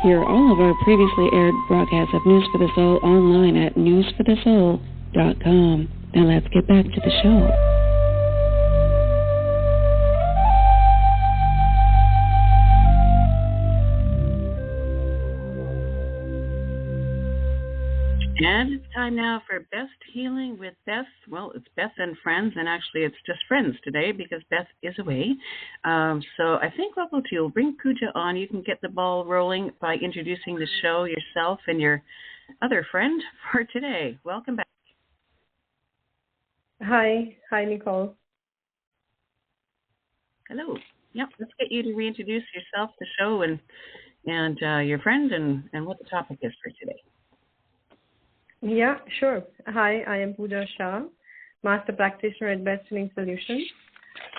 Hear all of our previously aired broadcasts of News for the Soul online at newsforthesoul.com. Now let's get back to the show. And it's time now for Best Healing with Beth. Well, it's Beth and friends, and actually it's just friends today because Beth is away. So I think what we'll do, we'll bring Pooja on. You can get the ball rolling by introducing the show, yourself, and your other friend for today. Welcome back. Hi, Nicole. Hello. Yep, let's get you to reintroduce yourself, the show, and your friend, and what the topic is for today. Yeah, sure. Hi, I am Pooja Shah, Master Practitioner at Best Healing Solutions.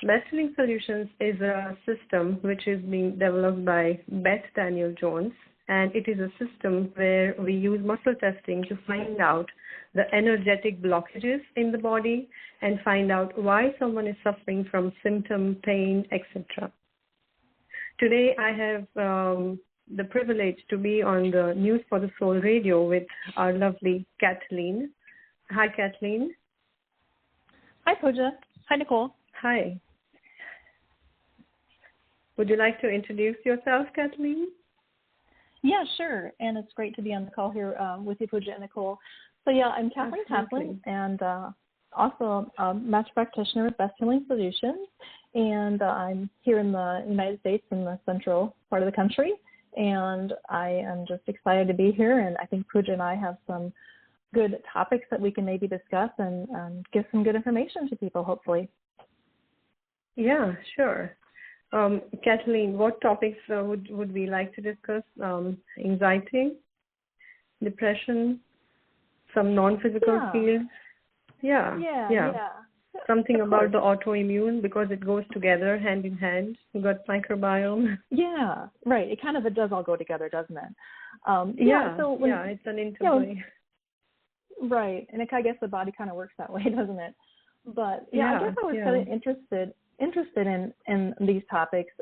Best Healing Solutions is a system which is being developed by Beth Daniel Jones, and it is a system where we use muscle testing to find out the energetic blockages in the body and find out why someone is suffering from symptom, pain, etc. Today, I have the privilege to be on the News for the Soul radio with our lovely Kathleen. Hi, Kathleen. Hi, Pooja. Hi, Nicole. Hi. Would you like to introduce yourself, Kathleen? Yeah, sure. And it's great to be on the call here with you, Pooja and Nicole. So, yeah, I'm Kathleen Kaplan, and also a master practitioner with Best Healing Solutions. And I'm here in the United States in the central part of the country. And I am just excited to be here, and I think Pooja and I have some good topics that we can maybe discuss and give some good information to people, hopefully. Yeah, sure. Kathleen, what topics would we like to discuss? Anxiety, depression, some non-physical fields? Yeah. Something about the autoimmune, because it goes together hand in hand. You got microbiome. Yeah, right. It does all go together, doesn't it? It's an interplay. Right, and I guess the body kind of works that way, doesn't it? But I guess I was kind of interested in these topics,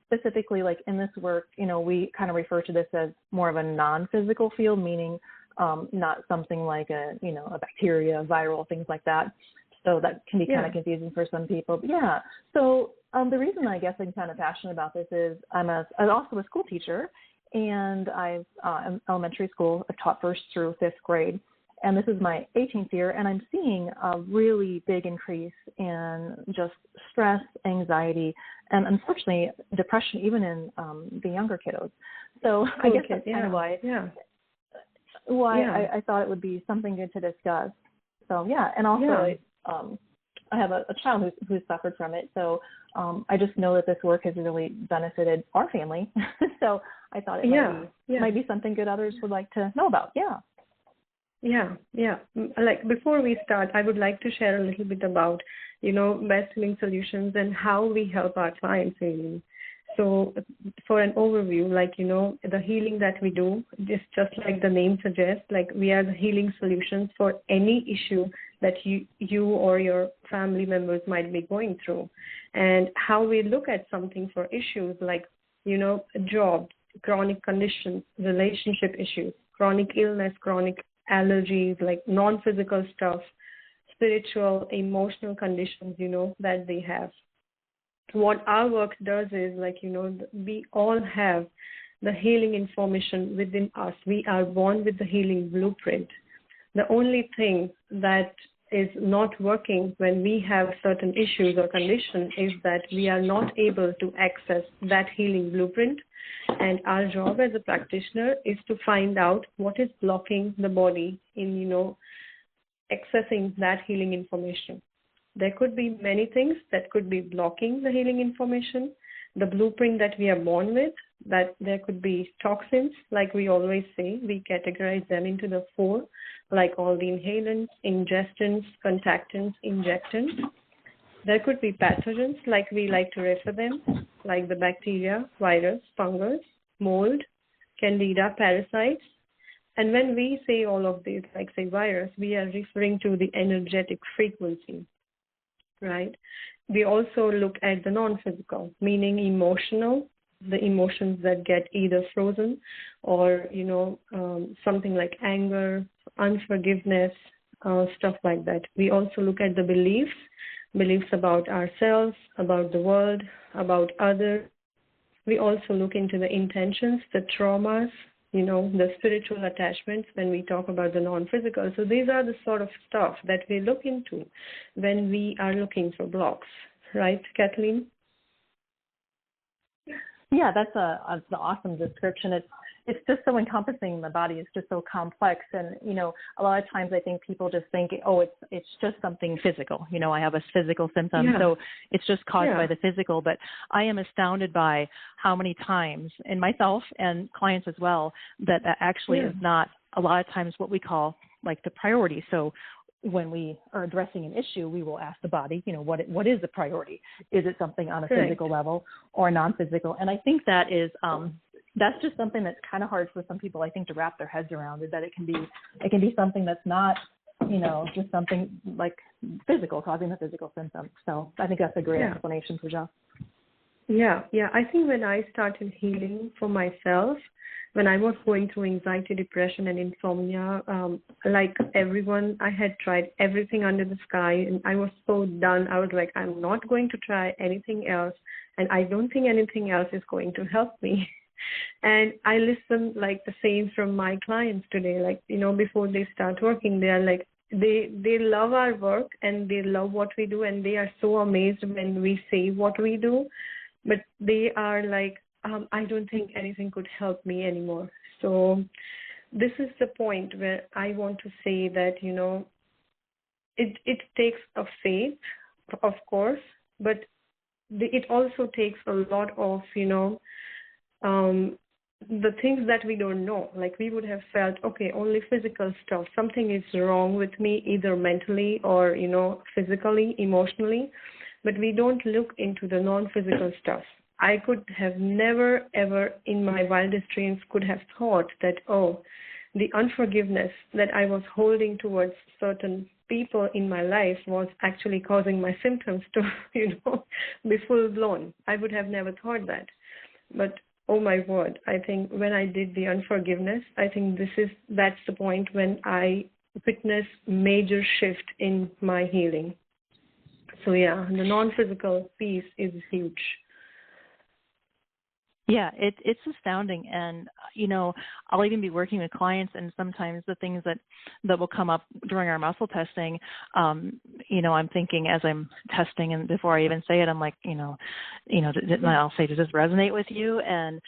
specifically like in this work. We kind of refer to this as more of a non-physical field, meaning not something like a bacteria, viral, things like that. So that can be kind of confusing for some people. But so the reason I guess I'm kind of passionate about this is I'm also a school teacher, and I'm elementary school. I've taught first through fifth grade, and this is my 18th year, and I'm seeing a really big increase in just stress, anxiety, and unfortunately depression, even in the younger kiddos. So I guess that's kind of why I thought it would be something good to discuss. So and also I have a child who's suffered from it. So I just know that this work has really benefited our family. So I thought it might be something good others would like to know about. Yeah. Like before we start, I would like to share a little bit about, Best Healing Solutions and how we help our clients really. So for an overview, the healing that we do, just like the name suggests, we are the healing solutions for any issue that you or your family members might be going through. And how we look at something for issues like, job, chronic conditions, relationship issues, chronic illness, chronic allergies, like non-physical stuff, spiritual, emotional conditions, that they have. What our work does is we all have the healing information within us. We are born with the healing blueprint. The only thing that is not working when we have certain issues or conditions is that we are not able to access that healing blueprint. And our job as a practitioner is to find out what is blocking the body in, accessing that healing information. There could be many things that could be blocking the healing information. The blueprint that we are born with, that there could be toxins, like we always say, we categorize them into the 4, like all the inhalants, ingestants, contactants, injectants. There could be pathogens, like we like to refer them, like the bacteria, virus, fungus, mold, candida, parasites. And when we say all of these, like say virus, we are referring to the energetic frequency. Right. We also look at the non-physical, meaning emotional, the emotions that get either frozen or, something like anger, unforgiveness, stuff like that. We also look at the beliefs about ourselves, about the world, about others. We also look into the intentions, the traumas, the spiritual attachments when we talk about the non-physical. So these are the sort of stuff that we look into when we are looking for blocks. Right, Kathleen? Yeah, that's an awesome description. It's just so encompassing. The body is just so complex, and a lot of times I think people just think, oh, it's just something physical. I have a physical symptom, so it's just caused by the physical. But I am astounded by how many times, in myself and clients as well, that actually is not a lot of times what we call like the priority. So when we are addressing an issue, we will ask the body, what is the priority? Is it something on a physical level or non-physical? And I think that is, that's just something that's kind of hard for some people, I think, to wrap their heads around, is that it can be something that's not, just something like physical, causing the physical symptoms. So I think that's a great explanation for Jeff. Yeah. I think when I started healing for myself, when I was going through anxiety, depression, and insomnia, like everyone, I had tried everything under the sky, and I was so done. I was like, I'm not going to try anything else, and I don't think anything else is going to help me. And I listen like the same from my clients today. Like, before they start working, they are like, they love our work and they love what we do, and they are so amazed when we say what we do. But they are like, I don't think anything could help me anymore. So this is the point where I want to say that, it takes a faith, of course, but it also takes a lot of, the things that we don't know. Like we would have felt, okay, only physical stuff. Something is wrong with me, either mentally or, physically, emotionally. But we don't look into the non-physical stuff. I could have never, ever in my wildest dreams could have thought that, the unforgiveness that I was holding towards certain people in my life was actually causing my symptoms to, be full blown. I would have never thought that. But, oh my word, I think when I did the unforgiveness, I think that's the point when I witnessed major shift in my healing. So yeah, the non-physical piece is huge. Yeah, it's astounding. And, I'll even be working with clients, and sometimes the things that will come up during our muscle testing, I'm thinking as I'm testing, and before I even say it, I'm like, I'll say, does this resonate with you? And,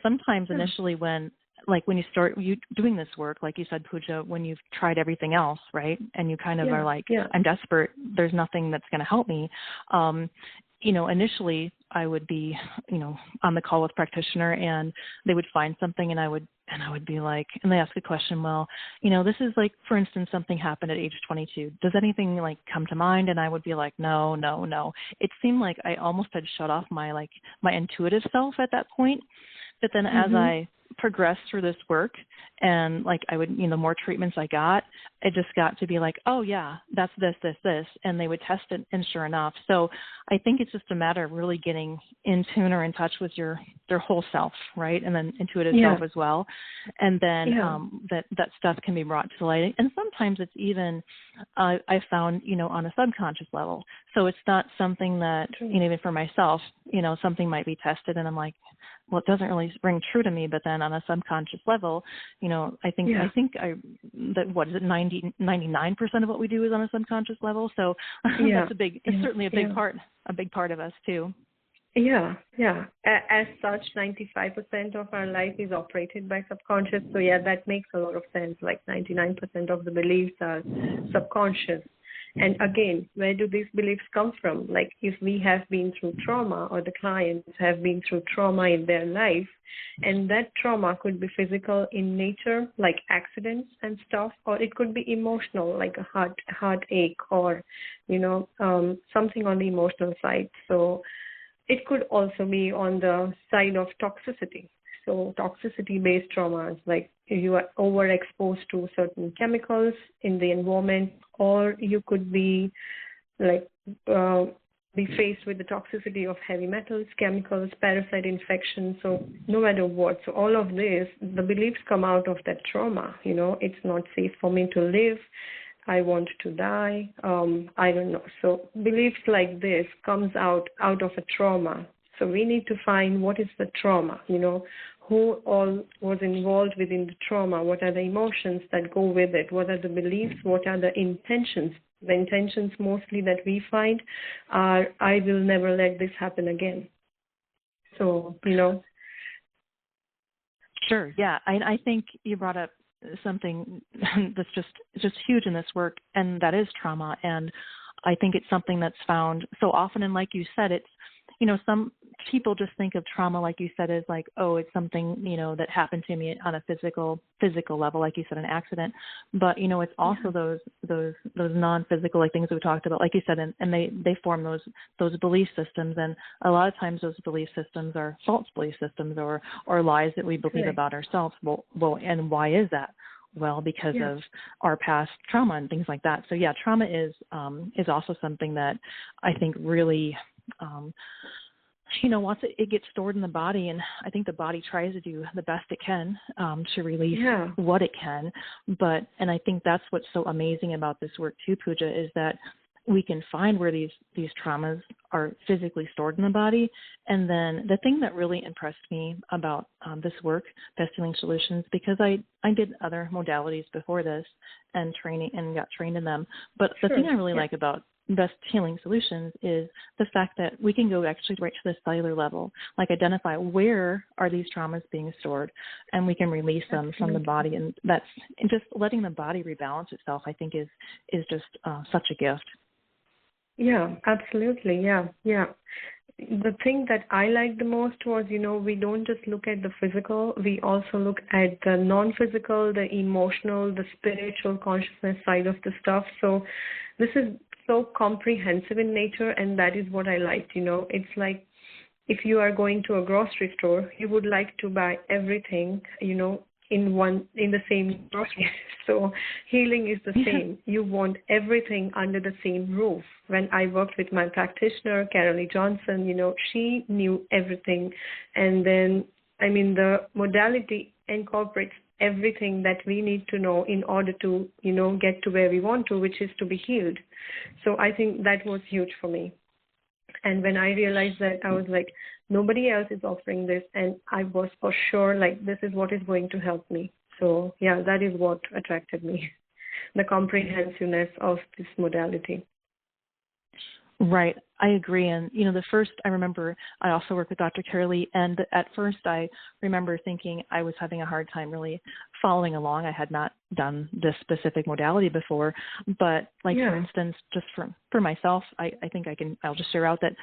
sometimes initially when you start doing this work, like you said, Pooja, when you've tried everything else, right, and you kind of are like, I'm desperate, there's nothing that's going to help me. Initially I would be, on the call with practitioner, and they would find something, and I would be like, and they ask a question, well, this is like, for instance, something happened at age 22. Does anything like come to mind? And I would be like, no. It seemed like I almost had shut off my intuitive self at that point. But then as I progressed through this work, and I would, the more treatments I got, it just got to be like, oh yeah, that's this, and they would test it, and sure enough. So I think it's just a matter of really getting in tune or in touch with their whole self, right? And then intuitive self as well. And then that stuff can be brought to light. And sometimes it's even, I found, on a subconscious level. So it's not something that, even for myself, something might be tested, and I'm like, well, it doesn't really ring true to me. But then on a subconscious level, I think that what is it, 99% of what we do is on a subconscious level. So that's it's certainly a big part of us too. Yeah. As such, 95% of our life is operated by subconscious. So that makes a lot of sense. Like 99% of the beliefs are subconscious. And again, where do these beliefs come from? Like if we have been through trauma, or the clients have been through trauma in their life, and that trauma could be physical in nature, like accidents and stuff, or it could be emotional, like a heartache, or, something on the emotional side. So it could also be on the side of toxicity. So toxicity-based traumas, like you are overexposed to certain chemicals in the environment, or you could be like be faced with the toxicity of heavy metals, chemicals, parasite infections. So no matter what, so all of this, the beliefs come out of that trauma. It's not safe for me to live. I want to die. I don't know. So beliefs like this comes out of a trauma. So we need to find what is the trauma, who all was involved within the trauma, what are the emotions that go with it, what are the beliefs, what are the intentions. The intentions mostly that we find are, I will never let this happen again. So, Sure, yeah. I think you brought up something that's just huge in this work, and that is trauma. And I think it's something that's found so often. And like you said, it's, some people just think of trauma, like you said, as like, oh, it's something, that happened to me on a physical level, like you said, an accident. But, it's also those non-physical like things that we talked about, like you said, and they form those belief systems. And a lot of times those belief systems are false belief systems or lies that we believe about ourselves. Well, and why is that? Well, because of our past trauma and things like that. So yeah, trauma is also something that I think really, once it gets stored in the body, and I think the body tries to do the best it can to release what it can. And I think that's what's so amazing about this work too, Pooja, is that we can find where these traumas are physically stored in the body. And then the thing that really impressed me about this work, Best Healing Solutions, because I did other modalities before this and training and got trained in them. But the thing I really like about Best Healing Solutions is the fact that we can go actually right to the cellular level, like identify where are these traumas being stored, and we can release them from the body. And just letting the body rebalance itself, I think is just such a gift. Yeah, absolutely. Yeah. The thing that I liked the most was, we don't just look at the physical, we also look at the non-physical, the emotional, the spiritual consciousness side of the stuff. So this is so comprehensive in nature, and that is what I liked. It's like if you are going to a grocery store, you would like to buy everything, in the same grocery. So healing is the same. You want everything under the same roof. When I worked with my practitioner, Carolee Johnson, she knew everything. And then, the modality incorporates everything that we need to know in order to, get to where we want to, which is to be healed. So I think that was huge for me. And when I realized that, I was like, nobody else is offering this. And I was for sure like, this is what is going to help me. So yeah, that is what attracted me, the comprehensiveness of this modality. Right. I agree. And, the first, I remember I also worked with Dr. Carolee, and at first I remember thinking I was having a hard time really following along. I had not done this specific modality before, but for instance, just for myself, I think I'll just share out that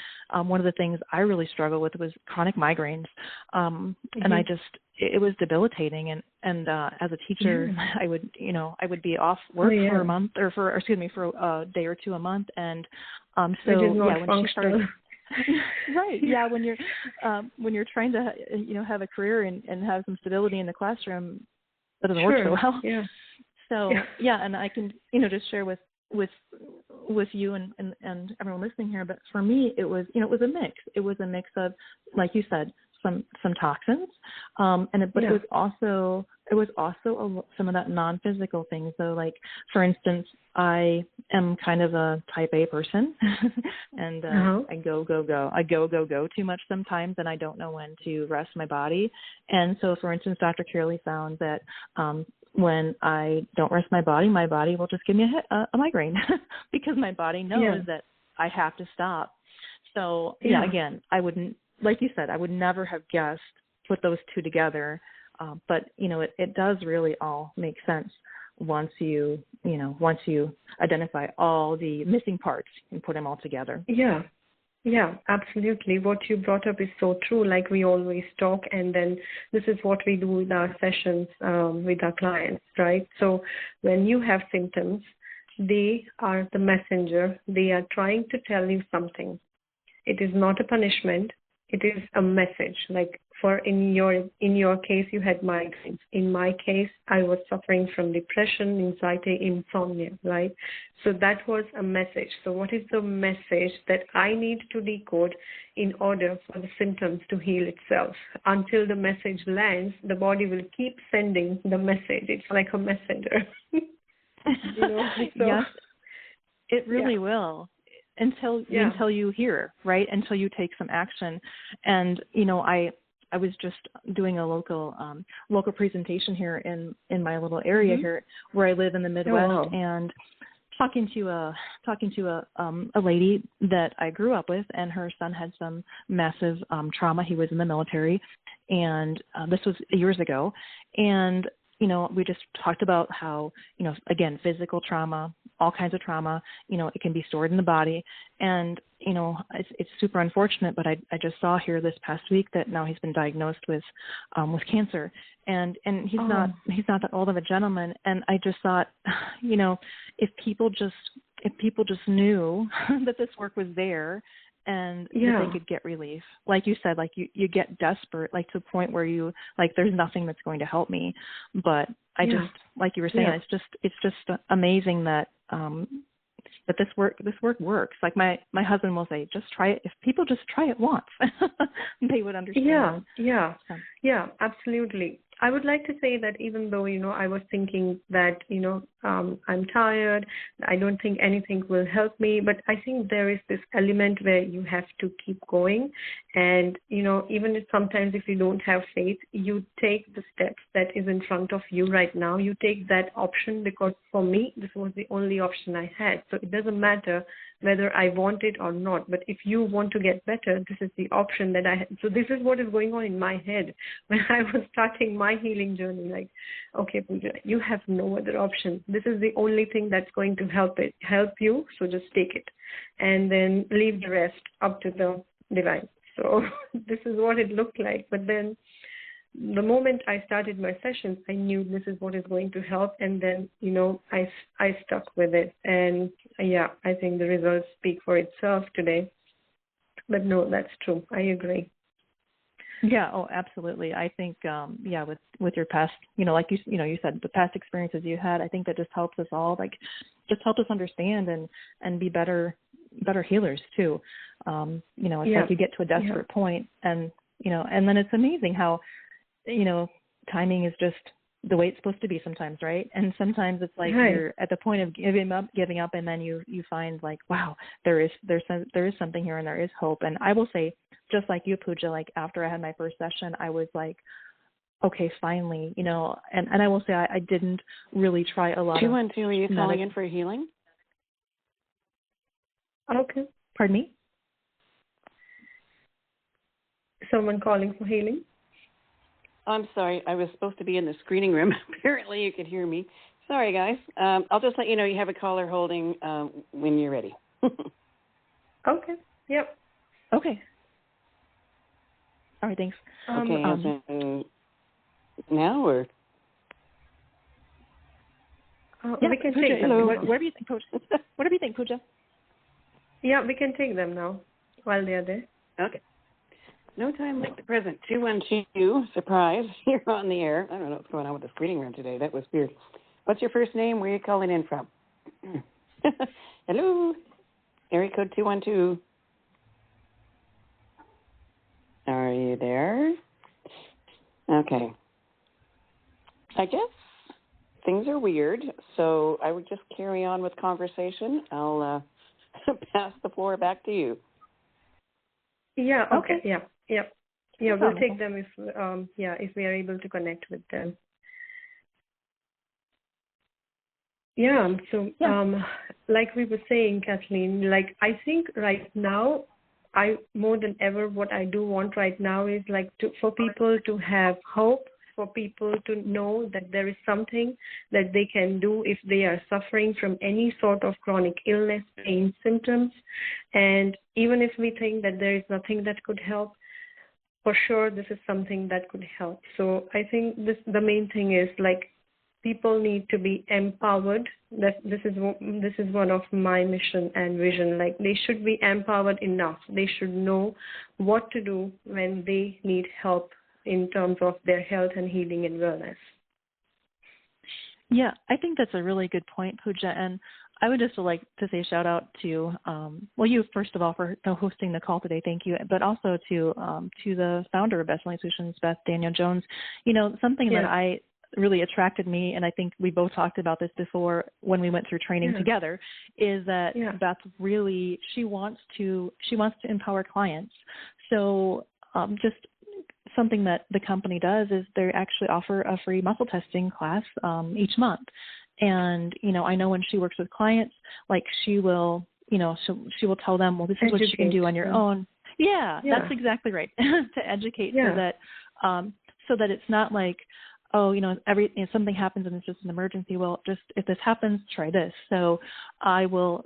one of the things I really struggled with was chronic migraines. And it was debilitating. And as a teacher, I would be off work for a month for a day or two a month. And when she started, right. Yeah. When you're trying to, have a career and have some stability in the classroom, that doesn't work so well. Yeah. So and I can, just share with you and everyone listening here. But for me, it was, it was a mix. It was a mix of, like you said, some toxins, but it was also some of that non-physical things. So, like for instance, I am kind of a type A person, and I go too much sometimes, and I don't know when to rest my body. And so, for instance, Dr. Carolee found that when I don't rest my body will just give me a migraine because my body knows that I have to stop. So again, I wouldn't. Like you said, I would never have guessed, put those two together. But, it does really all make sense once you identify all the missing parts and put them all together. Yeah, absolutely. What you brought up is so true. Like we always talk, and then this is what we do with our sessions with our clients, right? So when you have symptoms, they are the messenger. They are trying to tell you something. It is not a punishment. It is a message. Like For in your case, you had migraines. In my case, I was suffering from depression, anxiety, insomnia, right? So that was a message. So what is the message that I need to decode in order for the symptoms to heal itself? Until the message lands, the body will keep sending the message. It's like a messenger. Yes, it really will. Until you hear, right? Until you take some action. And I was just doing a local presentation here in my little area here where I live in the Midwest, and talking to a lady that I grew up with, and her son had some massive trauma. He was in the military, and this was years ago. And we just talked about how, again, physical trauma, all kinds of trauma, it can be stored in the body. And, it's super unfortunate, but I just saw here this past week that now he's been diagnosed with cancer, and he's not that old of a gentleman. And I just thought, if people just knew that this work was there, and that they could get relief. Like you said, like you get desperate, like to a point where you like, there's nothing that's going to help me. But I just, like you were saying, it's just amazing that that this work works. Like my husband will say, just try it. If people just try it once, they would understand. Yeah, absolutely. I would like to say that even though, I was thinking that, I'm tired, I don't think anything will help me, but I think there is this element where you have to keep going. And, even if sometimes if you don't have faith, you take the steps that is in front of you right now. You take that option, because for me, this was the only option I had. So it doesn't matter whether I want it or not. But if you want to get better, this is the option that I had. So this is what is going on in my head when I was starting my healing journey. Like, okay, Pooja, you have no other option. This is the only thing that's going to help you. So just take it, and then leave the rest up to the divine. So this is what it looked like. But then the moment I started my sessions, I knew this is what is going to help. And then, I stuck with it. And I think the results speak for itself today. But no, that's true. I agree. Yeah. Oh, absolutely. I think, with your past, like you said, the past experiences you had, I think that just helps us all, just help us understand and be better healers too. It's like you get to a desperate point, and, and then it's amazing how, timing is just the way it's supposed to be sometimes, right? And sometimes it's like you're at the point of giving up, and then you find like, wow, there is something here, and there is hope. And I will say, just like you, Pooja, like after I had my first session, I was like, okay, finally, and I will say I didn't really try a lot. 212, are you calling in for healing? Okay. Pardon me? Someone calling for healing? I'm sorry. I was supposed to be in the screening room. Apparently you could hear me. Sorry, guys. I'll just let you know you have a caller holding when you're ready. Okay. Yep. Okay. All right, thanks. Okay, now or? We can take them. Whatever you think, Pooja. Whatever you think, Pooja. Yeah, we can take them now while they're there. Okay. No time like the present. 212, surprise, you're on the air. I don't know what's going on with the screening room today. That was weird. What's your first name? Where are you calling in from? Hello? Area code 212. Are you there? Okay. I guess things are weird, so I would just carry on with conversation. I'll pass the floor back to you. Yeah, okay. Yeah, we'll take them if we are able to connect with them. Like we were saying, Kathleen, like I think right now, I more than ever what I do want right now is like for people to have hope, for people to know that there is something that they can do if they are suffering from any sort of chronic illness, pain, symptoms. And even if we think that there is nothing that could help, for sure this is something that could help. So I think the main thing is like people need to be empowered. That this is one of my mission and vision. Like they should be empowered enough. They should know what to do when they need help in terms of their health and healing and wellness. Yeah, I think that's a really good point, Pooja. And I would just like to say shout out to, you first of all for hosting the call today. Thank you. But also to the founder of Best Healing Solutions, Beth Daniel Jones. Something that I really attracted me, and I think we both talked about this before when we went through training together, is that Beth really, she wants to empower clients. So just something that the company does is they actually offer a free muscle testing class each month. And, I know when she works with clients, like she will tell them, well, this is what you can do on your own. Yeah, that's exactly right. To educate so that it's not like, if something happens and it's just an emergency, well, just if this happens, try this. So I will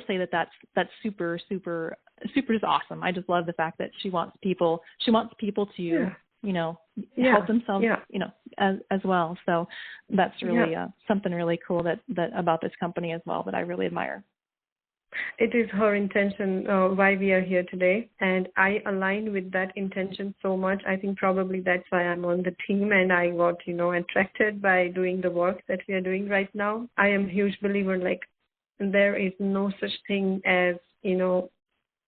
say that's super, super, super just awesome. I just love the fact that she wants people to, help themselves, as well. So that's really something really cool that about this company as well that I really admire. It is her intention why we are here today, and I align with that intention so much. I think probably that's why I'm on the team, and I got, attracted by doing the work that we are doing right now. I am a huge believer, like, there is no such thing as,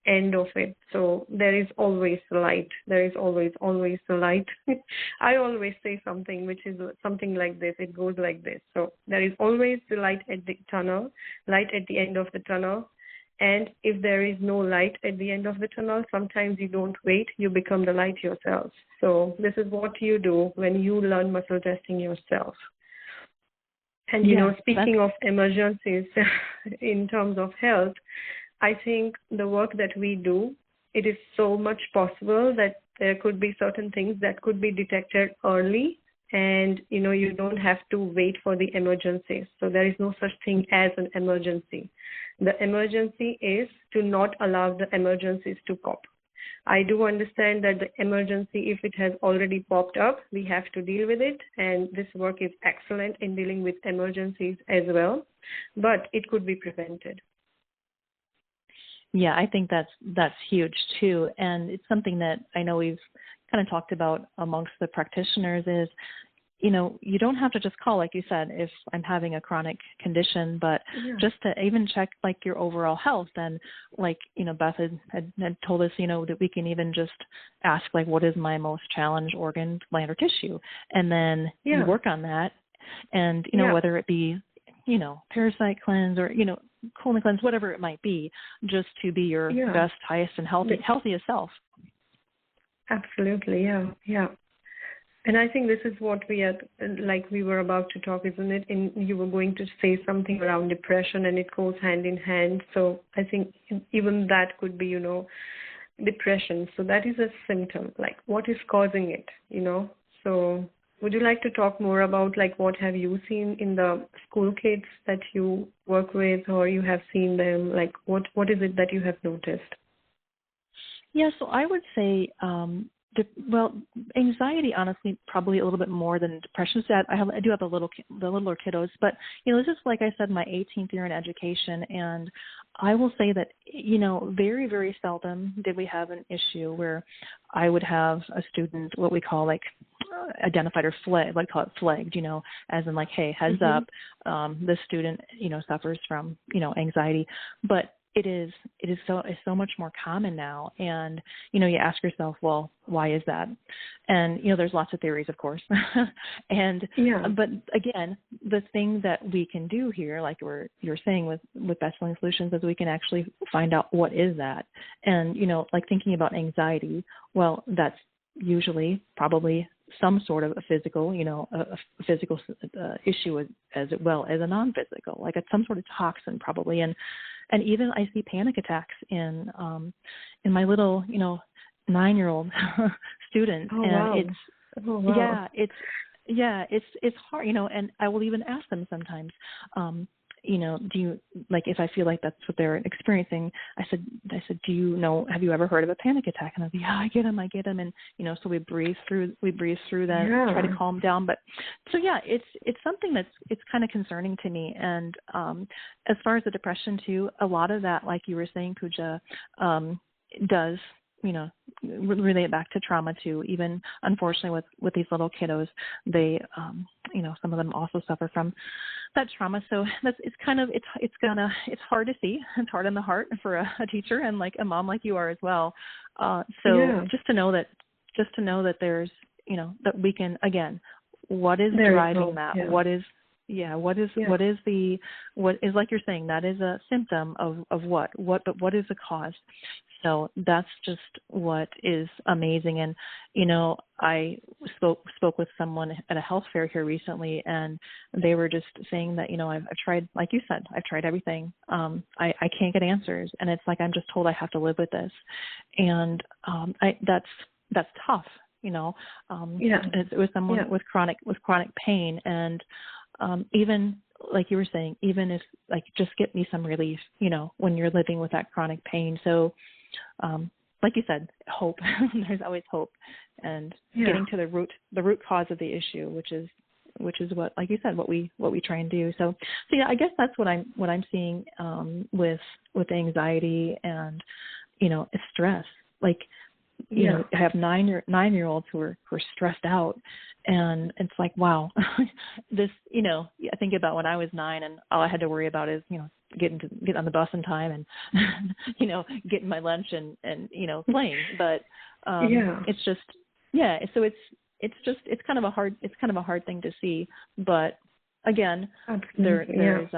end of it. So there is always the light. There is always the light. I always say something which is something like this. It goes like this. So there is always the light at the tunnel, light at the end of the tunnel. And if there is no light at the end of the tunnel, sometimes you don't wait, you become the light yourself. So this is what you do when you learn muscle testing yourself. And, speaking of emergencies in terms of health, I think the work that we do, it is so much possible that there could be certain things that could be detected early, and, you don't have to wait for the emergencies. So there is no such thing as an emergency. The emergency is to not allow the emergencies to pop. I do understand that the emergency, if it has already popped up, we have to deal with it. And this work is excellent in dealing with emergencies as well, but it could be prevented. Yeah, I think that's huge too. And it's something that I know we've kind of talked about amongst the practitioners is, you don't have to just call, like you said, if I'm having a chronic condition, but just to even check like your overall health. And like, Beth had told us, that we can even just ask like, what is my most challenged organ, gland, or tissue? And then you work on that. And, whether it be, parasite cleanse or, colon cleanse, whatever it might be, just to be your best, highest, and healthiest self. Absolutely, yeah. And I think this is what we were about to talk, isn't it? And you were going to say something around depression, and it goes hand in hand. So I think even that could be, depression. So that is a symptom, like what is causing it, So would you like to talk more about like what have you seen in the school kids that you work with, or you have seen them? Like what is it that you have noticed? Yeah, so I would say, anxiety, honestly, probably a little bit more than depression. So I do have the littler kiddos, but this is, like I said, my 18th year in education, and I will say that very, very seldom did we have an issue where I would have a student what we call like identified or flagged, like call it flagged, as in like, hey, heads up, this student suffers from anxiety, but it is so much more common now. And, you ask yourself, well, why is that? And, there's lots of theories, of course. And, but again, the thing that we can do here, like you're saying with Best Healing Solutions, is we can actually find out what is that. And, like thinking about anxiety, well, that's usually probably some sort of a physical, a physical issue as well as a non-physical, like some sort of toxin probably. And even I see panic attacks in my little, 9-year-old student. Oh, and wow. It's hard, and I will even ask them sometimes, do you, like, if I feel like that's what they're experiencing, I said, have you ever heard of a panic attack? And I was like, yeah, I get them. And, so we breathe through that, try to calm down. But so, it's something it's kind of concerning to me. And, as far as the depression too, a lot of that, like you were saying, Pooja, does, relate it back to trauma too. Even unfortunately with these little kiddos, they, some of them also suffer from that trauma. So it's hard to see. It's hard on the heart for a teacher and like a mom like you are as well. Just to know that there's, that we can, again, what is driving that? Yeah. What is like you're saying, that is a symptom of what, but what is the cause? So that's just what is amazing. And, I spoke with someone at a health fair here recently, and they were just saying that, I've tried, like you said, I've tried everything. I can't get answers. And it's like, I'm just told I have to live with this. And that's tough. And it was someone with chronic pain, and even like you were saying, even if like just get me some relief, when you're living with that chronic pain. So, like you said, hope. There's always hope, and getting to the root cause of the issue, which is what, like you said, what we try and do. So yeah, I guess that's what I'm seeing with anxiety and stress. Like, I have 9-year-olds who are stressed out, and it's like, wow, this, I think about when I was 9 and all I had to worry about is, get on the bus in time and, getting my lunch and playing. But, it's just, so it's kind of a hard thing to see, but again, there's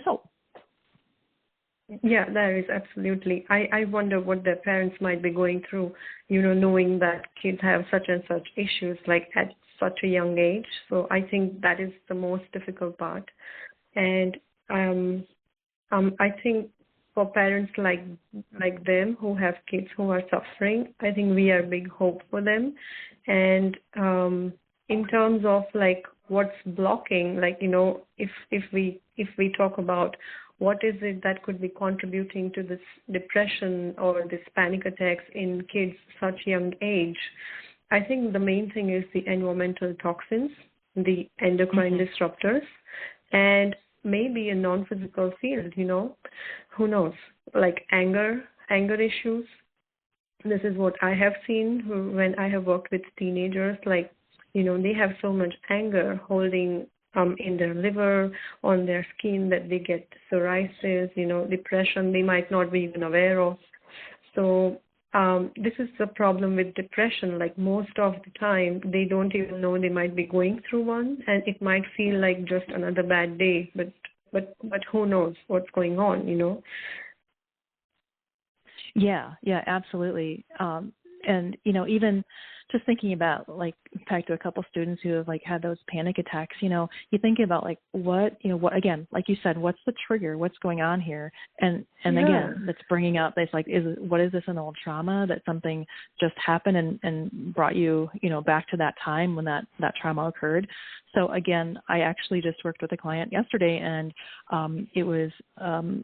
hope. Yeah, there is, absolutely. I wonder what their parents might be going through, knowing that kids have such and such issues, like at such a young age. So I think that is the most difficult part. And I think for parents like them who have kids who are suffering, I think we are big hope for them. And in terms of like what's blocking, like, if we talk about what is it that could be contributing to this depression or this panic attacks in kids such young age, I think the main thing is the environmental toxins, the endocrine disruptors, and maybe a non-physical field, who knows, like anger issues. This is what I have seen when I have worked with teenagers, like, they have so much anger holding in their liver, on their skin, that they get psoriasis, depression they might not be even aware of. So this is the problem with depression. Like most of the time, they don't even know they might be going through one, and it might feel like just another bad day, but who knows what's going on, Yeah, absolutely. And, even just thinking about, like, talked to a couple students who have, like, had those panic attacks, you think about, like, what, what, again, like you said, what's the trigger? What's going on here? And again, that's bringing up this, like, what is this, an old trauma that something just happened and brought you, back to that time when that trauma occurred? So again, I actually just worked with a client yesterday, and it was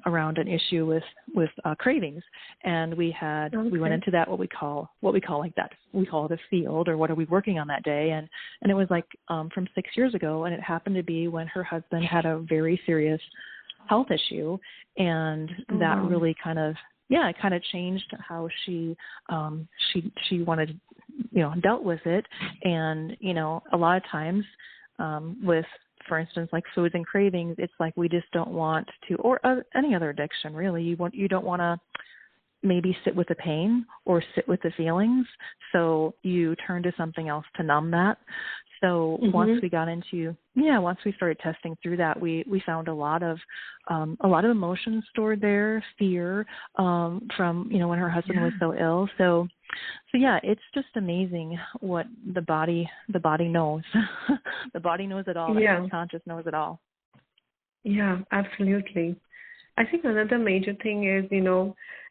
around an issue with cravings, and we went into that what we call like that, we call it a field, or what are we working on that day, and it was like from 6 years ago, and it happened to be when her husband had a very serious health issue, and that really kind of changed how she wanted, dealt with it. And a lot of times with, for instance, like foods and cravings, it's like we just don't want to, or any other addiction really, you don't want to maybe sit with the pain or sit with the feelings, so you turn to something else to numb that. So once we started testing through that, we found a lot of emotions stored there, fear from when her husband was so ill. So yeah, it's just amazing what the body knows. The body knows it all. The subconscious knows it all. Yeah, absolutely. I think another major thing is,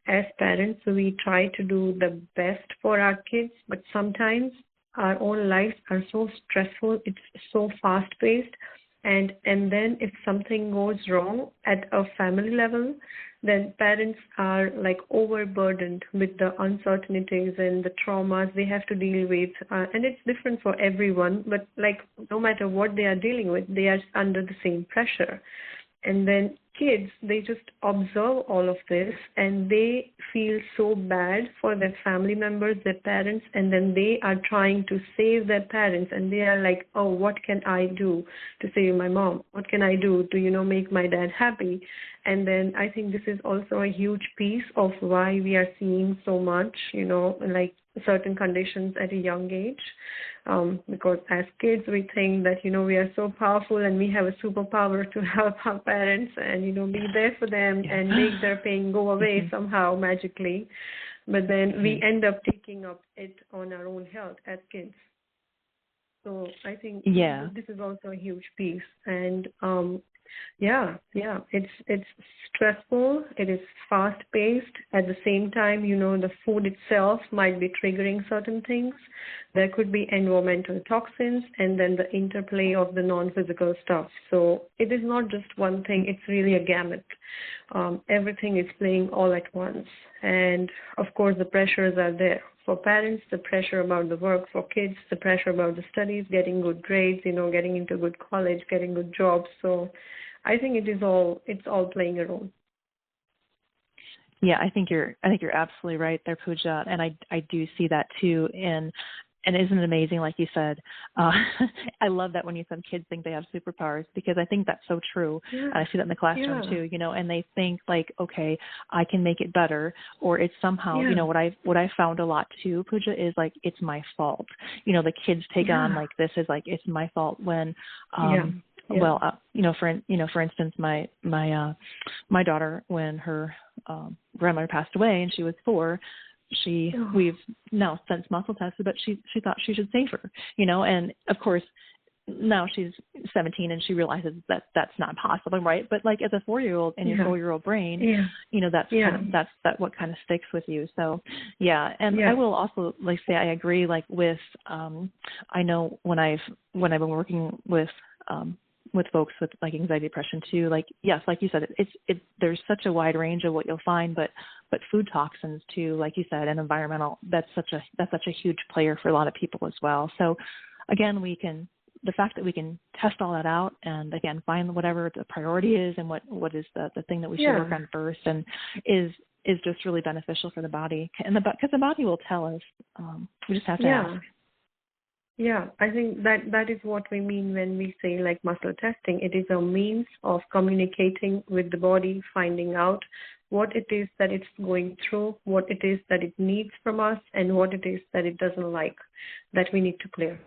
as parents, we try to do the best for our kids, but sometimes our own lives are so stressful, it's so fast-paced, and then if something goes wrong at a family level, then parents are like overburdened with the uncertainties and the traumas they have to deal with, and it's different for everyone, but like no matter what they are dealing with, they are under the same pressure. And then kids, they just observe all of this and they feel so bad for their family members, their parents, and then they are trying to save their parents, and they are like, oh, what can I do to save my mom? What can I do to, make my dad happy? And then I think this is also a huge piece of why we are seeing so much, like certain conditions at a young age. Because as kids, we think that, we are so powerful and we have a superpower to help our parents and, be there for them and make their pain go away somehow magically. But then we end up taking up it on our own health as kids. So I think this is also a huge piece. And it's stressful. It is fast paced. At the same time, the food itself might be triggering certain things. There could be environmental toxins and then the interplay of the non-physical stuff. So it is not just one thing. It's really a gamut. Everything is playing all at once. And of course, the pressures are there. For parents, the pressure about the work. For kids, the pressure about the studies, getting good grades, getting into good college, getting good jobs. So I think it's all playing a role. Yeah, I think you're absolutely right there, Pooja, and I do see that too. And isn't it amazing, like you said? I love that when you said kids think they have superpowers, because I think that's so true. Yeah. And I see that in the classroom too, and they think like, okay, I can make it better, or it's somehow, what I found a lot too, Pooja, is like, it's my fault. The kids take on like this is like, it's my fault when, well, for instance, my daughter, when her grandmother passed away and she was 4, we've now since muscle tested, but she thought she should save her, and of course now she's 17 and she realizes that that's not possible, right? But like as a 4-year-old in your 4-year-old brain, that's what kind of sticks with you. So and I will also like say I agree like with I know when I've been working with folks with like anxiety, depression too, like, yes, like you said, there's such a wide range of what you'll find, but food toxins too, like you said, and environmental, that's such a huge player for a lot of people as well. So again, the fact that we can test all that out and again, find whatever the priority is and what is the thing that we should work on first, and is just really beneficial for the body, and because the body will tell us, we just have to ask. Yeah, I think that is what we mean when we say like muscle testing. It is a means of communicating with the body, finding out what it is that it's going through, what it is that it needs from us, and what it is that it doesn't like that we need to clear.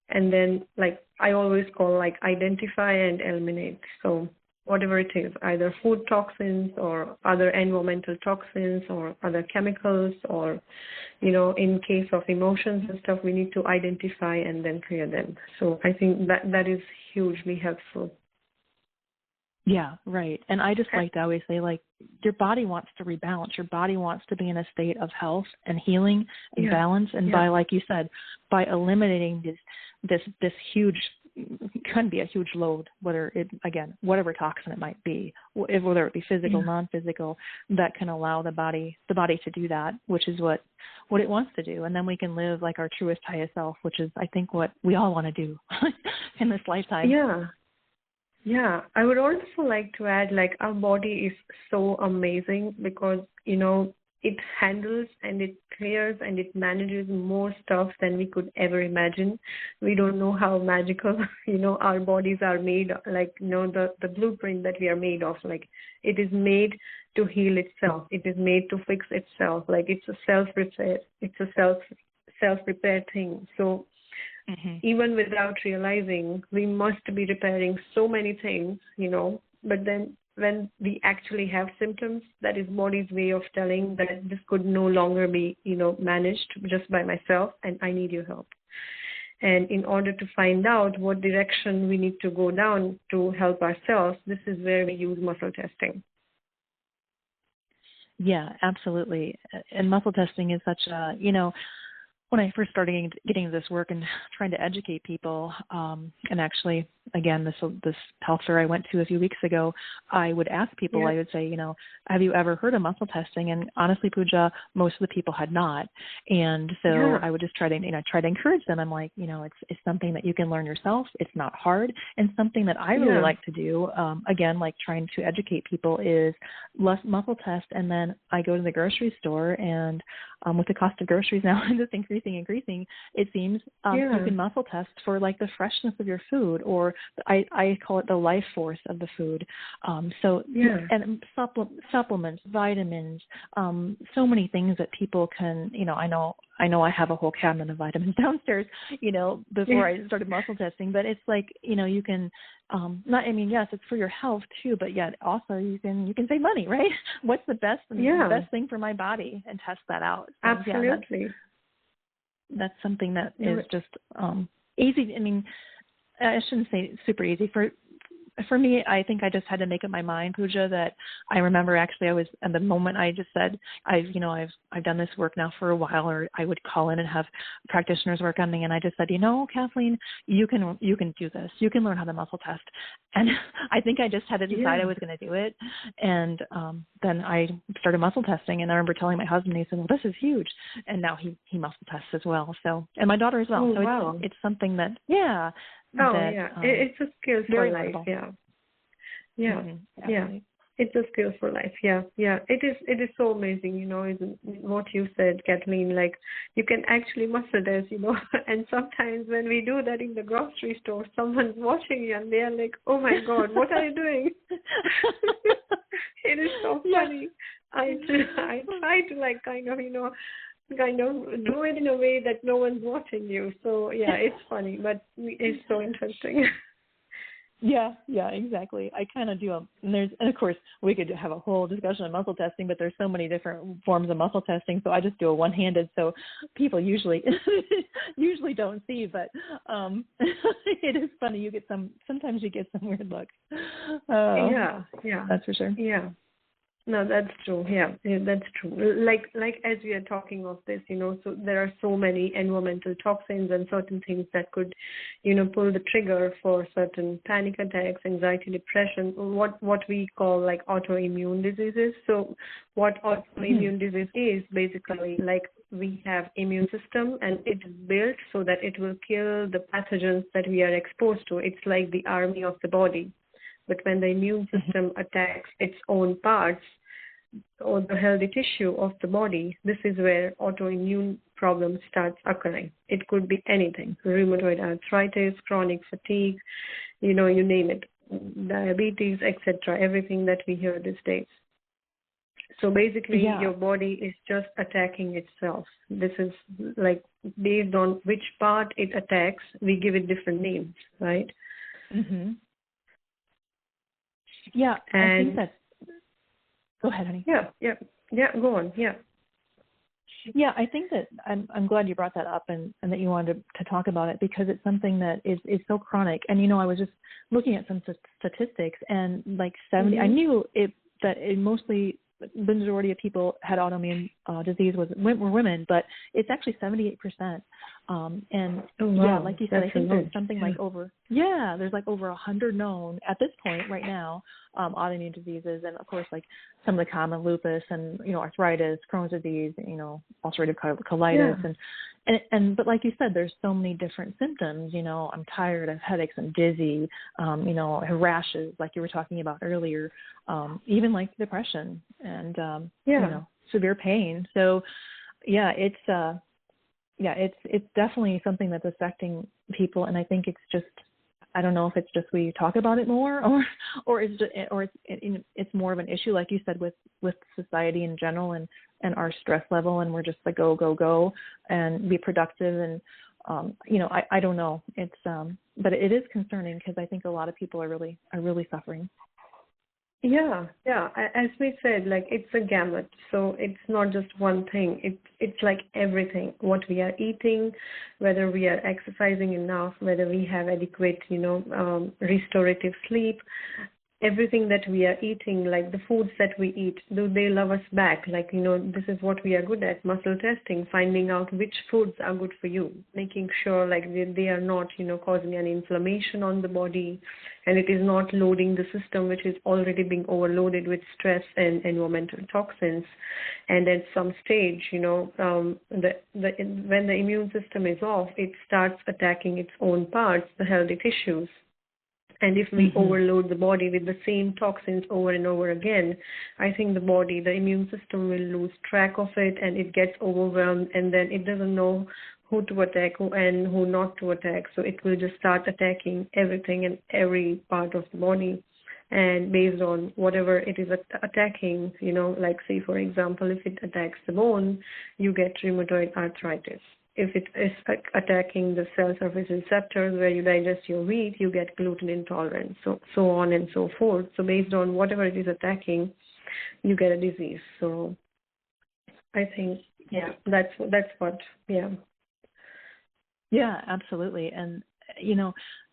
And then, like I always call, like identify and eliminate. So whatever it is, either food toxins or other environmental toxins or other chemicals, or, in case of emotions and stuff, we need to identify and then clear them. So I think that is hugely helpful. Yeah, right. And I just like to always say, like, your body wants to rebalance. Your body wants to be in a state of health and healing and balance. And by, like you said, by eliminating this huge, can be a huge load, whatever toxin it might be, whether it be physical, non-physical, that can allow the body to do that, which is what it wants to do. And then we can live like our truest, highest self, which is, I think, what we all want to do in this lifetime. Yeah, I would also like to add, like, our body is so amazing because, it handles and it clears and it manages more stuff than we could ever imagine. We don't know how magical, our bodies are made, like, the blueprint that we are made of, like, it is made to heal itself. It is made to fix itself. Like, it's a self-repair. It's a self-repair thing. So, even without realizing, we must be repairing so many things, but then when we actually have symptoms, that is body's way of telling that this could no longer be, managed just by myself and I need your help. And in order to find out what direction we need to go down to help ourselves, this is where we use muscle testing. Yeah, absolutely. And muscle testing is such a, when I first started getting this work and trying to educate people, and actually, again, this health fair I went to a few weeks ago, I would ask people, I would say, have you ever heard of muscle testing? And honestly, Pooja, most of the people had not. And so I would just try to encourage them. I'm like, it's something that you can learn yourself. It's not hard. And something that I really like to do, again, like trying to educate people, is less muscle test. And then I go to the grocery store, and with the cost of groceries now just increasing, it seems you can muscle test for like the freshness of your food, or I call it the life force of the food. And supplements, vitamins, so many things that people can, I know I have a whole cabinet of vitamins downstairs, before I started muscle testing, but it's like, you can, yes, it's for your health too, but yet also you can save money, right? What's the best thing for my body, and test that out. So, absolutely. That's something that is just easy. I mean, I shouldn't say super easy. For me, I think I just had to make up my mind, Pooja, that I remember actually I was at the moment I just said, I've done this work now for a while, or I would call in and have practitioners work on me. And I just said, Kathleen, you can do this. You can learn how to muscle test. And I think I just had to decide I was going to do it. And then I started muscle testing, and I remember telling my husband, he said, well, this is huge. And now he muscle tests as well. So, and my daughter as well. Oh, so wow. It's something that, it's a skill for life. It's a skill for life. It is so amazing, what you said, Kathleen, like you can actually muscle test, and sometimes when we do that in the grocery store, someone's watching you and they're like, oh my God, what are you doing? It is so funny. I try to like kind of do it in a way that no one's watching you. So it's funny, but it's so interesting. Yeah, exactly. I kind of do. And of course, we could have a whole discussion on muscle testing, but there's so many different forms of muscle testing. So I just do a one-handed. So people usually don't see, but it is funny. Sometimes you get some weird looks. That's for sure. Yeah. No, that's true. Yeah, that's true. Like as we are talking of this, so there are so many environmental toxins and certain things that could, pull the trigger for certain panic attacks, anxiety, depression, what we call like autoimmune diseases. So what autoimmune disease is basically, like we have immune system, and it is built so that it will kill the pathogens that we are exposed to. It's like the army of the body. But when the immune system attacks its own parts or the healthy tissue of the body, this is where autoimmune problems start occurring. It could be anything: rheumatoid arthritis, chronic fatigue, you name it, diabetes, etc., everything that we hear these days. So basically, your body is just attacking itself. This is like based on which part it attacks, we give it different names, right? Mm-hmm. Yeah, I think that's... Go ahead, honey. Yeah, go on, Yeah, I think that I'm glad you brought that up and that you wanted to talk about it, because it's something that is so chronic. And, I was just looking at some statistics, and like 70, I knew that mostly the majority of people had autoimmune disease were women, but it's actually 78%. Like you said, I think there's something like there's like over 100 known at this point right now, autoimmune diseases. And of course, like some of the common lupus and, arthritis, Crohn's disease, ulcerative colitis. But like you said, there's so many different symptoms. I'm tired, I have headaches, I'm dizzy, I have rashes, like you were talking about earlier, even like depression and, severe pain. So it's definitely something that's affecting people. And I think it's just, I don't know if it's just we talk about it more, or it's more of an issue, like you said, with society in general and our stress level, and we're just like go and be productive, and I don't know. It's but it is concerning, because I think a lot of people are really suffering. Yeah. As we said, like it's a gamut. So it's not just one thing. It's like everything. What we are eating, whether we are exercising enough, whether we have adequate, restorative sleep. everything that we are eating, like the foods that we eat, do they love us back? Like, this is what we are good at, muscle testing, finding out which foods are good for you, making sure like they are not, causing any inflammation on the body, and it is not loading the system, which is already being overloaded with stress and environmental toxins. And at some stage, when the immune system is off, it starts attacking its own parts, the healthy tissues. And if we overload the body with the same toxins over and over again, I think the immune system will lose track of it, and it gets overwhelmed, and then it doesn't know who to attack and who not to attack. So it will just start attacking everything and every part of the body. And based on whatever it is attacking, like say, for example, if it attacks the bone, you get rheumatoid arthritis. If it is attacking the cell surface receptors where you digest your wheat, you get gluten intolerance, so on and so forth. So based on whatever it is attacking, you get a disease. So I think, that's what, Yeah, absolutely. And,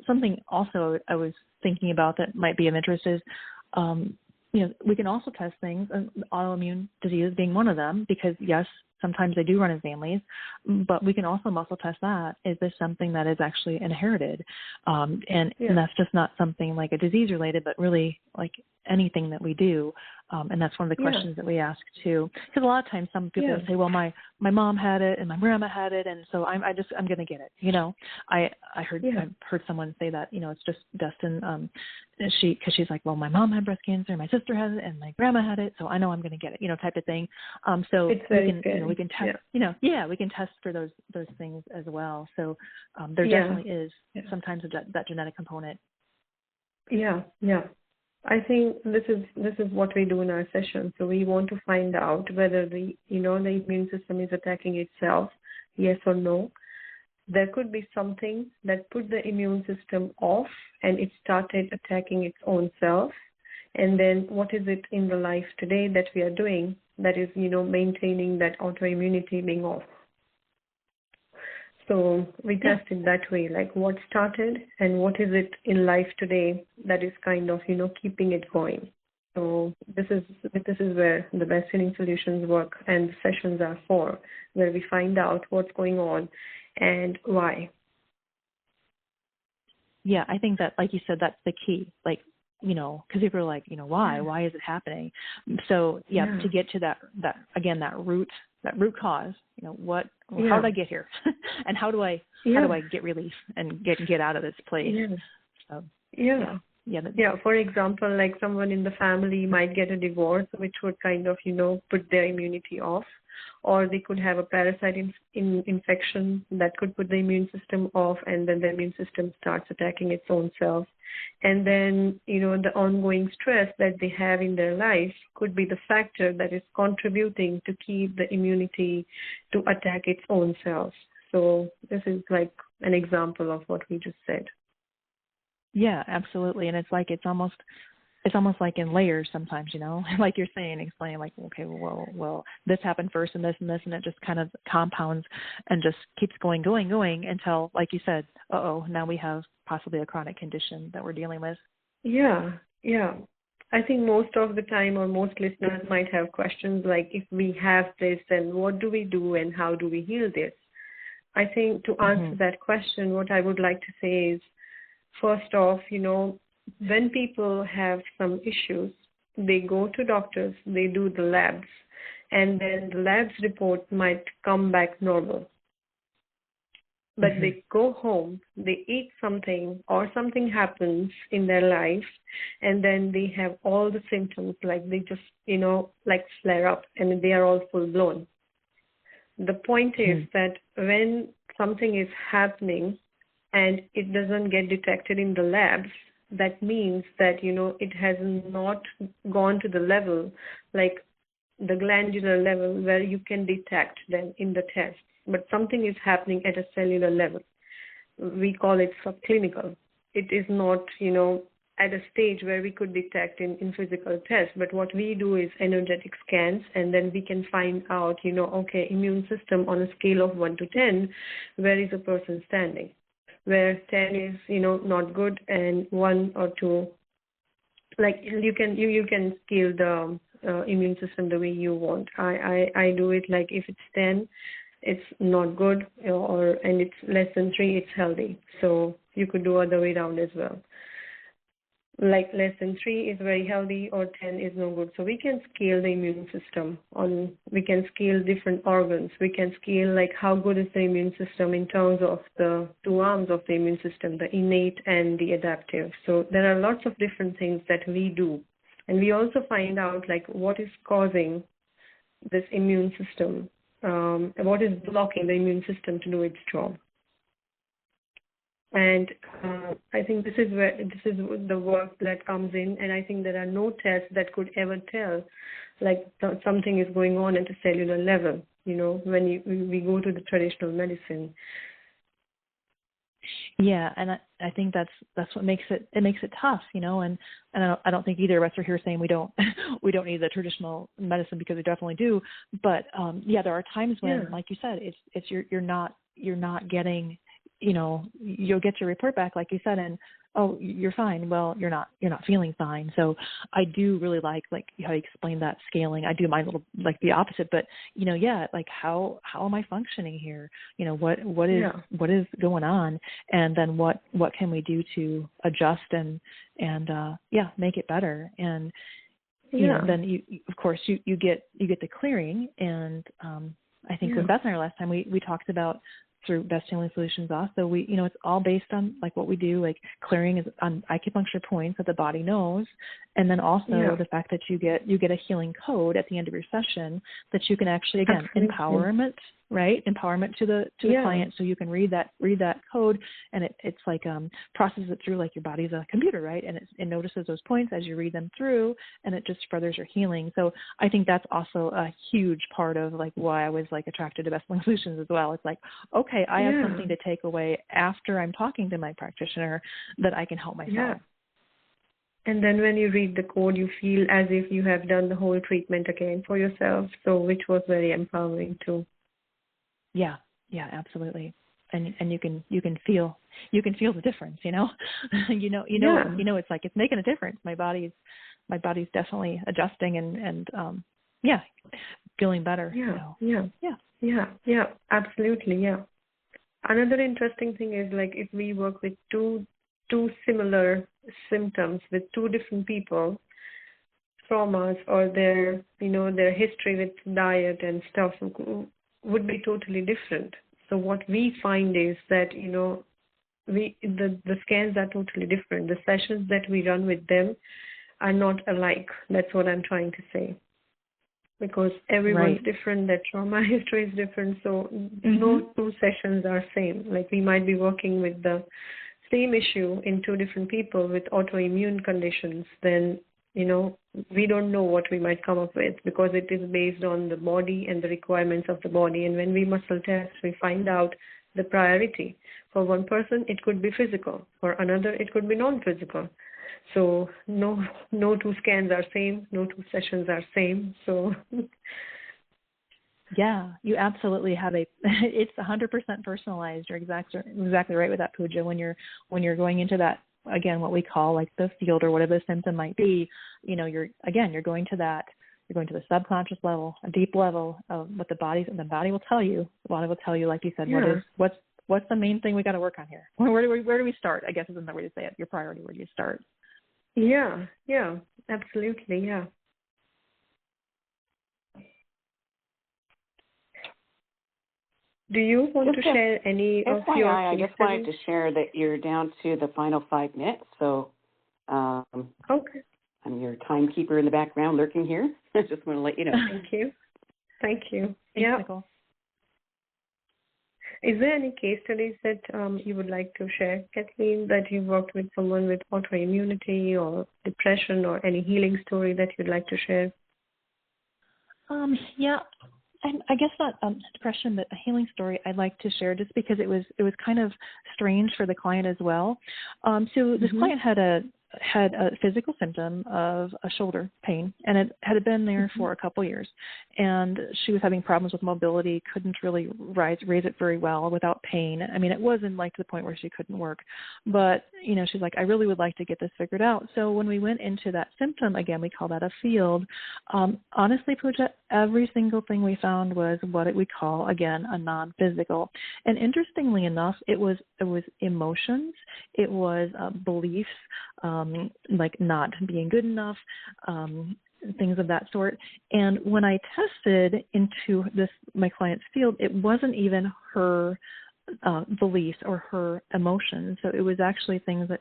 something also I was thinking about that might be of interest is, we can also test things, and autoimmune disease being one of them, because yes, sometimes they do run in families, but we can also muscle test that. Is this something that is actually inherited? And that's just not something like a disease related, but really like anything that we do. And that's one of the questions that we ask too. Because a lot of times some people say, well, my mom had it and my grandma had it, and so I'm going to get it. I've heard someone say that, it's just destined. Because she's like, well, my mom had breast cancer, my sister has it, and my grandma had it, so I know I'm going to get it, type of thing. So we can test, we can test for those things as well. So there definitely is sometimes that genetic component. Yeah. I think this is what we do in our session. So we want to find out whether the immune system is attacking itself, yes or no. There could be something that put the immune system off and it started attacking its own self. And then what is it in the life today that we are doing that is, maintaining that autoimmunity being off? So we test it that way, like what started and what is it in life today that is kind of, keeping it going. So this is where the Best Healing Solutions work and the sessions are for, where we find out what's going on and why. Yeah, I think that, like you said, that's the key. Like, because people are like, why? Why is it happening? So to get to that root cause, how did I get here? And how do I get relief and get out of this place? So, for example, like someone in the family might get a divorce, which would kind of, put their immunity off, or they could have a parasite infection that could put the immune system off, and then the immune system starts attacking its own self. And then, the ongoing stress that they have in their life could be the factor that is contributing to keep the immunity to attack its own cells. So this is like an example of what we just said. Yeah, absolutely. And it's almost like in layers sometimes, like you're saying, explaining like, okay, well, this happened first and this, and it just kind of compounds and just keeps going until, like you said, now we have possibly a chronic condition that we're dealing with. Yeah. I think most of the time, or most listeners might have questions like, if we have this, then what do we do and how do we heal this? I think to answer that question, what I would like to say is, first off, when people have some issues, they go to doctors, they do the labs, and then the labs report might come back normal. But they go home, they eat something, or something happens in their life, and then they have all the symptoms, like they just, like flare up, and they are all full blown. The point is that when something is happening and it doesn't get detected in the labs, that means that, it has not gone to the level, like the glandular level, where you can detect them in the test. But something is happening at a cellular level. We call it subclinical. It is not, at a stage where we could detect in physical tests. But what we do is energetic scans, and then we can find out, okay, immune system on a scale of 1 to 10, where is a person standing? Where 10 is, not good, and 1 or 2 like you can scale the immune system the way you want. I do it like if it's 10, it's not good, and it's less than 3, it's healthy. So you could do other way around as well. Like less than 3 is very healthy, or 10 is no good. So we can scale the immune system we can scale different organs. We can scale like how good is the immune system in terms of the 2 arms of the immune system, the innate and the adaptive. So there are lots of different things that we do. And we also find out like what is causing this immune system, what is blocking the immune system to do its job. And I think this is the work that comes in, and I think there are no tests that could ever tell like something is going on at a cellular level, when we go to the traditional medicine. Yeah, and I think that's what makes it tough, and I don't think either of us are here saying we don't need the traditional medicine, because we definitely do. But there are times when, like you said, it's you're not getting, you'll get your report back, like you said, and oh, you're fine. Well, you're not feeling fine. So I do really like how you explained that scaling. I do mine a little like the opposite, but like how am I functioning here? What is going on? And then what can we do to adjust and make it better? And then you of course you get the clearing. And I think with Beth and I last time we talked about, through Best Healing Solutions also, we, it's all based on like what we do, like clearing is on acupuncture points that the body knows. And then also the fact that you get a healing code at the end of your session that you can actually, again, empowerment to the client. So you can read that code, and it's like processes it through like your body's a computer, right? And it notices those points as you read them through, and it just furthers your healing. So I think that's also a huge part of like why I was like attracted to Best Healing Solutions as well. It's like, okay, I have something to take away after I'm talking to my practitioner that I can help myself. Yeah. And then when you read the code, you feel as if you have done the whole treatment again for yourself. So which was very empowering too. Yeah, absolutely. And you can feel the difference, it's like it's making a difference. My body's definitely adjusting and feeling better. Yeah, absolutely. Yeah. Another interesting thing is like if we work with two similar symptoms with 2 different people, traumas or their history with diet and stuff would be totally different. So what we find is that the scans are totally different. The sessions that we run with them are not alike. That's what I'm trying to say. Because everyone's different, their trauma history is different, so no 2 sessions are same. Like we might be working with the same issue in 2 different people with autoimmune conditions, then we don't know what we might come up with, because it is based on the body and the requirements of the body. And when we muscle test, we find out the priority. For one person, it could be physical. For another, it could be non-physical. So no 2 scans are same, no 2 sessions are same. So yeah, you absolutely have it's 100% personalized. You're exactly right with that, Pooja. When you're going into that, again, what we call like the field or whatever the symptom might be, you're going to the subconscious level, a deep level of what the body will tell you. The body will tell you, like you said, what's the main thing we got to work on here? Where do we start? I guess is another way to say it. Your priority, where do you start? Yeah, absolutely, yeah. Do you want to share any of your FYI, I just wanted to share that you're down to the final 5 minutes. So okay. I'm your timekeeper in the background lurking here. I just want to let you know. Thank you. Thanks, Nicole. Is there any case studies that you would like to share, Kathleen, that you worked with someone with autoimmunity or depression, or any healing story that you'd like to share? And I guess not depression, but a healing story I'd like to share, just because it was kind of strange for the client as well. So this client had had a physical symptom of a shoulder pain, and it had been there for a couple years. And she was having problems with mobility, couldn't really raise it very well without pain. I mean, it wasn't like to the point where she couldn't work, but she's like, I really would like to get this figured out. So when we went into that symptom, again, we call that a field. Honestly, Pooja, every single thing we found was what we call, again, a non-physical. And interestingly enough, it was emotions, it was beliefs, like not being good enough, things of that sort. And when I tested into my client's field, it wasn't even her beliefs or her emotions. So it was actually things that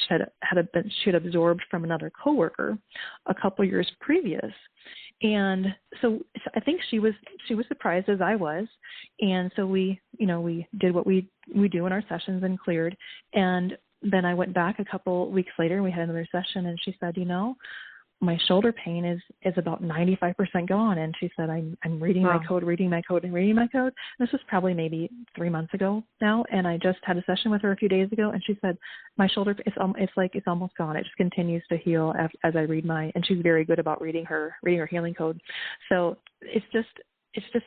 she had absorbed from another coworker a couple years previous. And so I think she was surprised as I was. And so we did what we do in our sessions and cleared. And then I went back a couple weeks later and we had another session, and she said, my shoulder pain is about 95% gone. And she said, I'm reading my code. This was probably maybe 3 months ago now. And I just had a session with her a few days ago. And she said, my shoulder, it's almost gone. It just continues to heal as I read and she's very good about reading her healing code. So it's just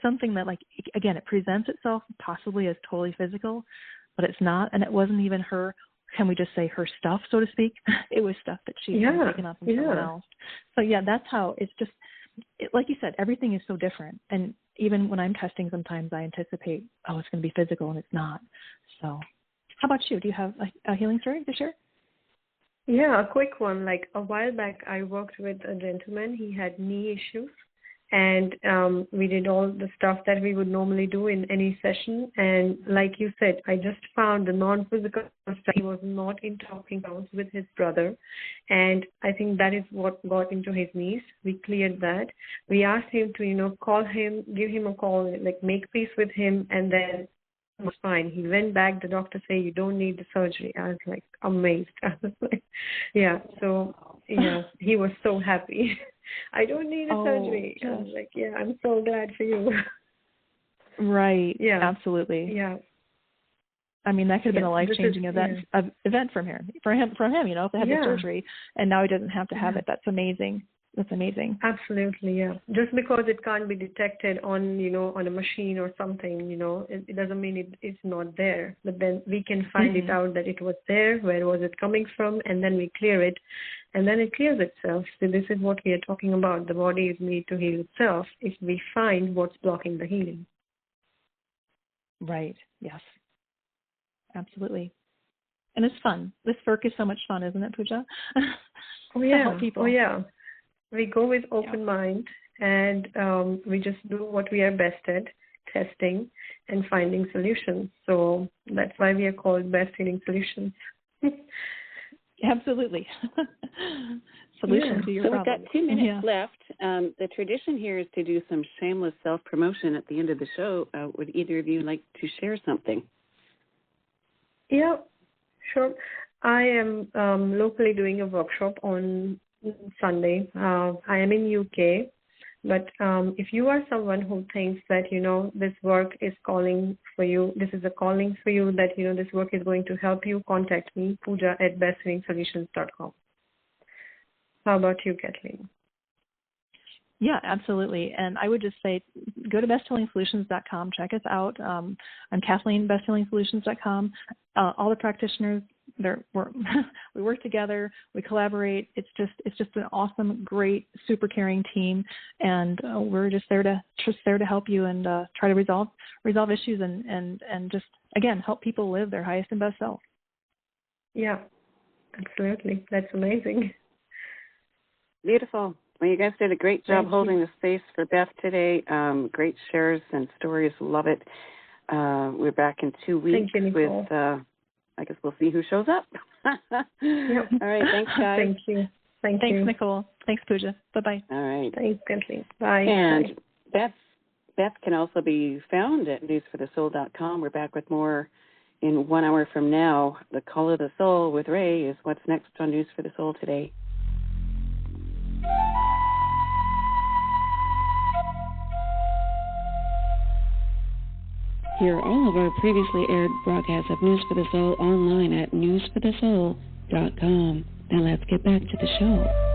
something that, like, again, it presents itself possibly as totally physical, but it's not. And it wasn't even her, can we just say her stuff, so to speak? It was stuff that she had taken up from someone else. So yeah, that's how it's just, like you said, everything is so different. And even when I'm testing, sometimes I anticipate, it's going to be physical, and it's not. So how about you? Do you have a healing story to share? Yeah, a quick one. Like a while back, I worked with a gentleman. He had knee issues. And we did all the stuff that we would normally do in any session. And like you said, I just found the non-physical stuff. He was not in talking terms with his brother. And I think that is what got into his knees. We cleared that. We asked him to, call him, give him a call, like make peace with him. And then it was fine. He went back. The doctor said, you don't need the surgery. I was like amazed. I was like, yeah. So, yeah, he was so happy. I don't need a surgery. I was like, yeah, I'm so glad for you. Right. Yeah. Absolutely. Yeah. I mean, that could have been a life-changing event for him, if they had the surgery, and now he doesn't have to have it. That's amazing. That's amazing. Absolutely, yeah. Just because it can't be detected on, on a machine or something, it doesn't mean it's not there. But then we can find it out that it was there, where was it coming from, and then we clear it, and then it clears itself. So this is what we are talking about. The body is made to heal itself if we find what's blocking the healing. Right, yes. Absolutely. And it's fun. This work is so much fun, isn't it, Pooja? Oh, yeah. To help people. Oh, yeah. We go with open mind, and we just do what we are best at, testing and finding solutions. So that's why we are called Best Healing Solutions. Absolutely. Solution to your problem. So we've got 2 minutes left. The tradition here is to do some shameless self-promotion at the end of the show. Would either of you like to share something? Yeah, sure. I am locally doing a workshop on Sunday. I am in UK, but if you are someone who thinks that, this work is calling for you, this is a calling for you, that, this work is going to help you, contact me, Pooja@besthealingsolutions.com. How about you, Kathleen? Yeah, absolutely. And I would just say, go to besthealingsolutions.com. Check us out. I'm Kathleen, besthealingsolutions.com. All the practitioners, we work together, we collaborate. It's just an awesome, great, super caring team, and we're just there to help you and try to resolve issues and just, again, help people live their highest and best self. Yeah, absolutely. That's amazing. Beautiful. Well, you guys did a great job holding the space for Beth today. Great shares and stories. Love it. We're back in 2 weeks with, I guess we'll see who shows up. Yep. All right. Thanks, guys. Thank you. Thanks, Nicole. Thanks, Pooja. Bye-bye. All right. Thanks, Kathleen. Bye. And Beth can also be found at newsforthesoul.com. We're back with more in 1 hour from now. The Call of the Soul with Ray is what's next on News for the Soul today. Hear all of our previously aired broadcasts of News for the Soul online at newsforthesoul.com. Now let's get back to the show.